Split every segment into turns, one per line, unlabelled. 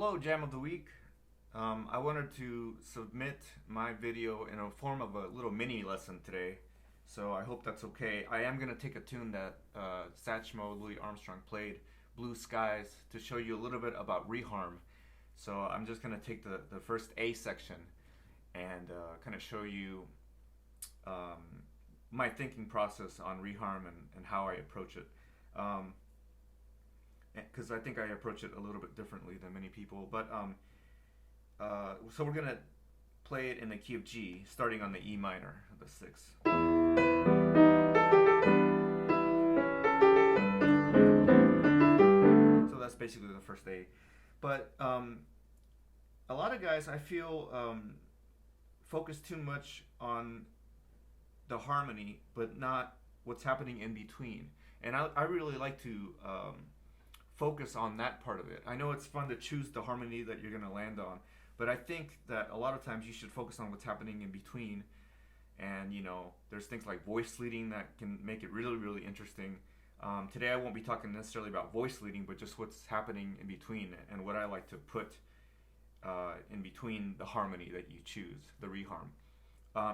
Hello, Jam of the Week. I wanted to submit my video in a form of a little mini lesson today, so I hope that's okay. I am going to take a tune that Satchmo Louis Armstrong played, Blue Skies, to show you a little bit about Reharm. So I'm just going to take the first A section and kind of show you my thinking process on Reharm and how I approach it. Because I think I approach it a little bit differently than many people. But so we're gonna play it in the key of G, starting on the E minor, the 6th. So that's basically the first A. But a lot of guys, I feel, focus too much on the harmony, but not what's happening in between. And I really like to focus on that part of it. I know it's fun to choose the harmony that you're going to land on, but I think that a lot of times you should focus on what's happening in between. And there's things like voice leading that can make it really, really interesting. Today I won't be talking necessarily about voice leading, but just what's happening in between and what I like to put in between the harmony that you choose, the reharm.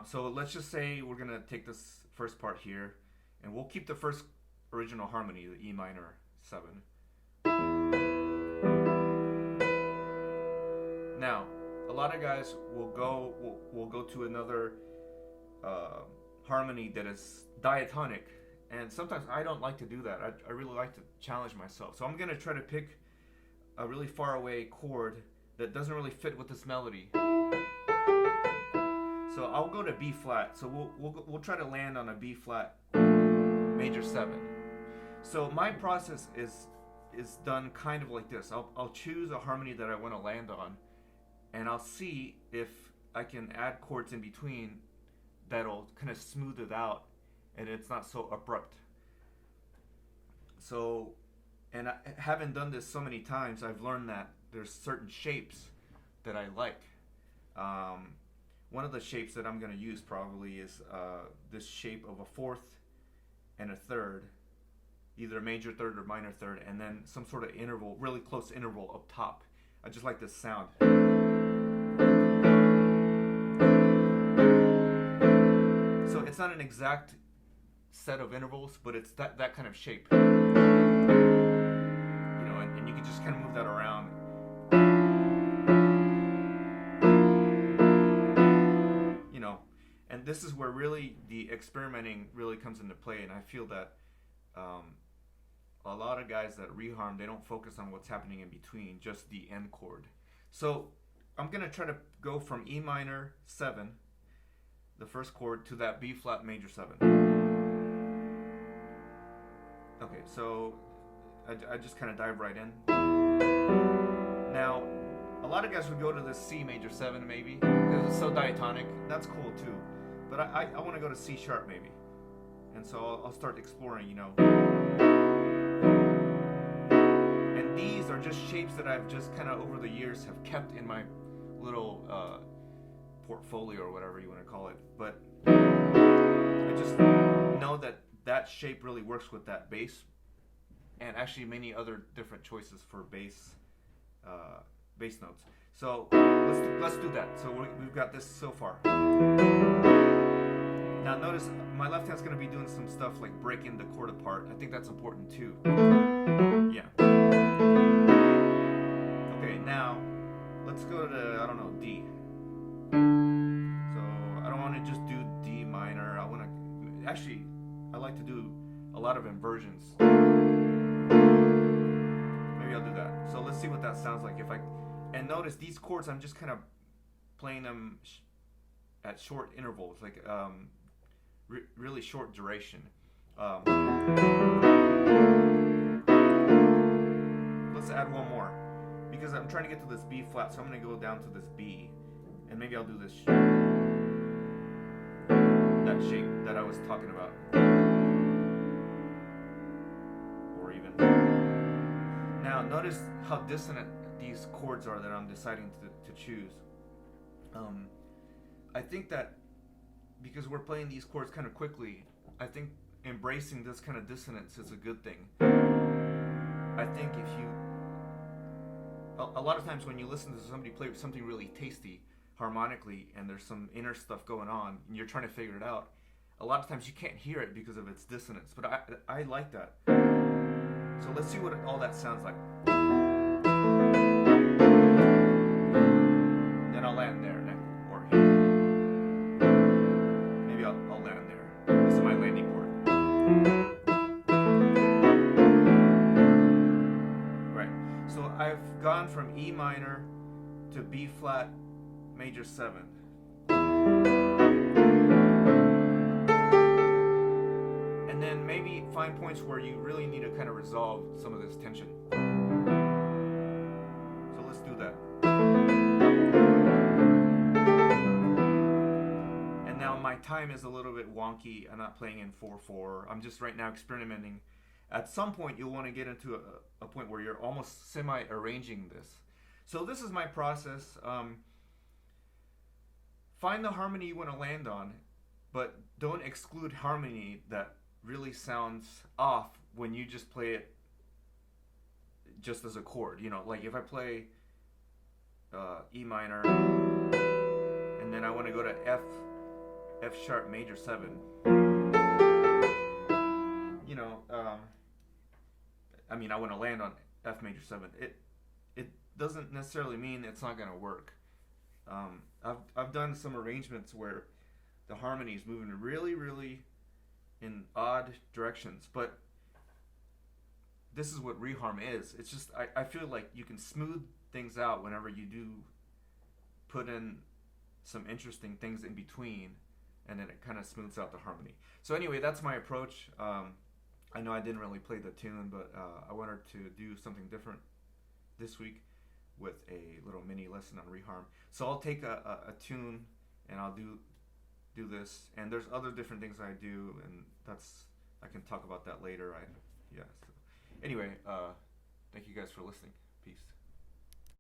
So let's just say we're going to take this first part here, and we'll keep the first original harmony, the E minor 7. Now, a lot of guys will go to another harmony that is diatonic, and sometimes I don't like to do that. I really like to challenge myself. So I'm going to try to pick a really far away chord that doesn't really fit with this melody. So I'll go to B flat. So we'll try to land on a B flat major 7. So my process is done kind of like this. I'll choose a harmony that I want to land on, and I'll see if I can add chords in between that'll kind of smooth it out and it's not so abrupt. So, and having done this so many times, I've learned that there's certain shapes that I like. One of the shapes that I'm going to use probably is this shape of a 4th and a 3rd, either a major 3rd or minor 3rd, and then some sort of interval, really close interval up top. I just like this sound. So it's not an exact set of intervals, but it's that kind of shape. And you can just kind of move that around. And this is where really the experimenting really comes into play, and I feel that a lot of guys that reharm, they don't focus on what's happening in between, just the end chord. So I'm going to try to go from E minor 7, the first chord, to that B flat major 7. Okay, so I just kind of dive right in. Now, a lot of guys would go to this C major 7 maybe, because it's so diatonic. That's cool too. But I want to go to C sharp maybe. And so I'll start exploring, And these are just shapes that I've just kind of over the years have kept in my little portfolio or whatever you want to call it. But I just know that shape really works with that bass, and actually many other different choices for bass notes. So let's do that. So we've got this so far. Now notice my left hand's going to be doing some stuff like breaking the chord apart. I think that's important too. Yeah. Okay, now let's go to, I don't know, D. So I don't want to just do D minor. I want to, actually, I like to do a lot of inversions. Maybe I'll do that. So let's see what that sounds like. And notice these chords, I'm just kind of playing them at short intervals, like really short duration. Let's add one more, because I'm trying to get to this B flat, so I'm going to go down to this B, and maybe I'll do this that shape that I was talking about, or even. Now notice how dissonant these chords are that I'm deciding to choose. I think that because we're playing these chords kind of quickly, I think embracing this kind of dissonance is a good thing. I think if you a lot of times when you listen to somebody play something really tasty harmonically, and there's some inner stuff going on, and you're trying to figure it out. A lot of times you can't hear it because of its dissonance, but I like that. So let's see what all that sounds like. Then I'll land there, or here. Maybe I'll land there. This is my landing chord. Right. So I've gone from E minor to B flat major 7. And then maybe find points where you really need to kind of resolve some of this tension. So let's do that. And now my time is a little bit wonky. I'm not playing in 4/4. I'm just right now experimenting. At some point you'll want to get into a point where you're almost semi-arranging this. So this is my process. Find the harmony you want to land on, but don't exclude harmony that really sounds off when you just play it just as a chord. You know, like if I play E minor and then I want to go to F sharp major 7. You know, I mean, I want to land on F major 7. It doesn't necessarily mean it's not going to work. I've done some arrangements where the harmony is moving really in odd directions, but this is what reharm is. It's just I feel like you can smooth things out whenever you do put in some interesting things in between, and then it kind of smooths out the harmony. So anyway, that's my approach. I know I didn't really play the tune, but I wanted to do something different this week with a little mini lesson on reharm. So I'll take a tune and I'll do this, and there's other different things I do, and I can talk about that later. So anyway, thank you guys for listening. Peace.